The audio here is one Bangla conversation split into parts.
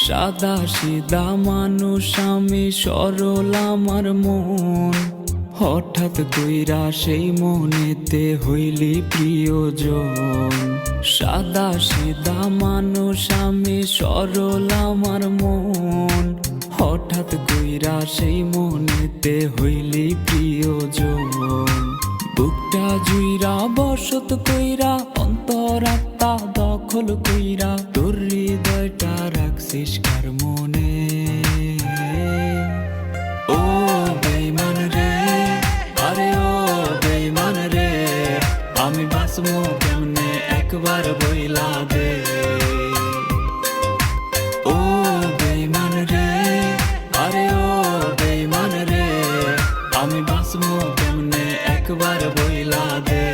সাদা সিধা মানুষ আমি, সরল আমার মন। হঠাৎ কইরা সেই মনেতে হইলি প্রিয়জন। সাদা সিধা মানুষ আমি, সরল আমার মন। হঠাৎ কইরা সেই মনেতে হইলি প্রিয়জন। বুকটা জুইরা বসত কইরা, অন্তরাত্মা দখল কইরা, তোর হৃদয়টা রাখছিস কার মনে। ও বেঈমান রে, আরে ও বেঈমান রে, আমি বাঁচবো কেমনে একবার বইলা দে। ও বেঈমান রে, আরে ও বেঈমান রে, আমি বাঁচবো কেমনে একবার বইলা দে।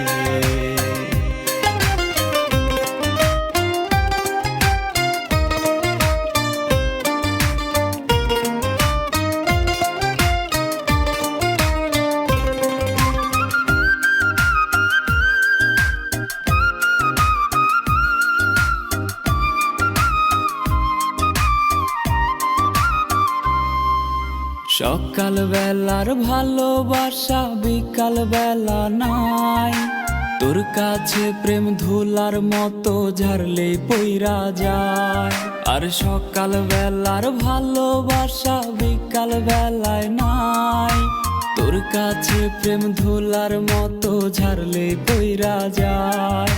সকাল বেলার ভালোবাসা বিকাল বেলা নাই, তোর কাছে প্রেম ধুলার মতো ঝাড়লে পইরা যায়। আর সকাল বেলার ভালোবাসা বিকাল বেলায় নাই, তোর কাছে প্রেম ধুলার মতো ঝাড়লে পইরা যায়।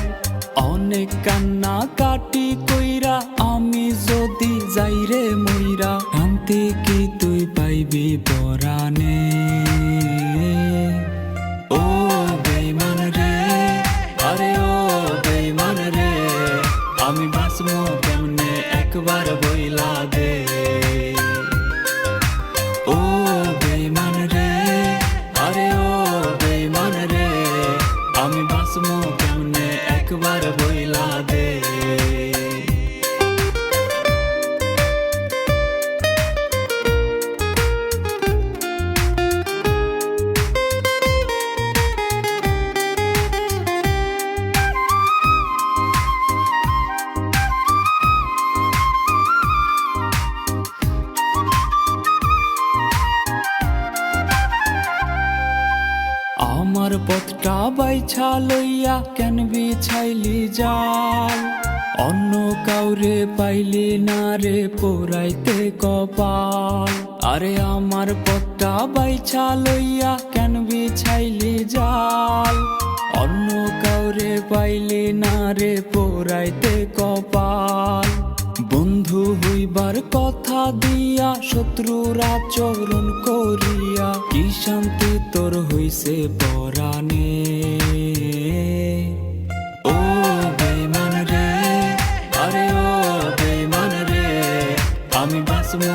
অনেক কান্না কাটি কইরা আমি যদি যাই রে মইরা, শান্তি কি তুই পাইবি পরাণে। ও বেঈমান রে, আরে ও বেঈমান রে, আমি বাঁচবো কেমনে একবার বইলা দে। ও বেঈমান রে, আরে ও বেঈমান রে, আমি বাঁচবো কেমনে একবার বইলা দে। আমার পথটা বাইছা লইয়া কেন বিছাইলি জাল, অন্য কাউরে পাইলি না রে পোড়াইতে কপাল। আরে আমার পথটা বাইছা লইয়া কেন বিছাইলি জাল, অন্য কাউরে পাইলি না রে পোড়াইতে কপাল। বন্ধু হইবার কথা দিয়া শত্রুর আচরণ করিয়া, কি শান্তি তোর হইছে পরাণে। ও বেঈমান রে, আরে ও বেঈমান রে, আমি বাঁচবো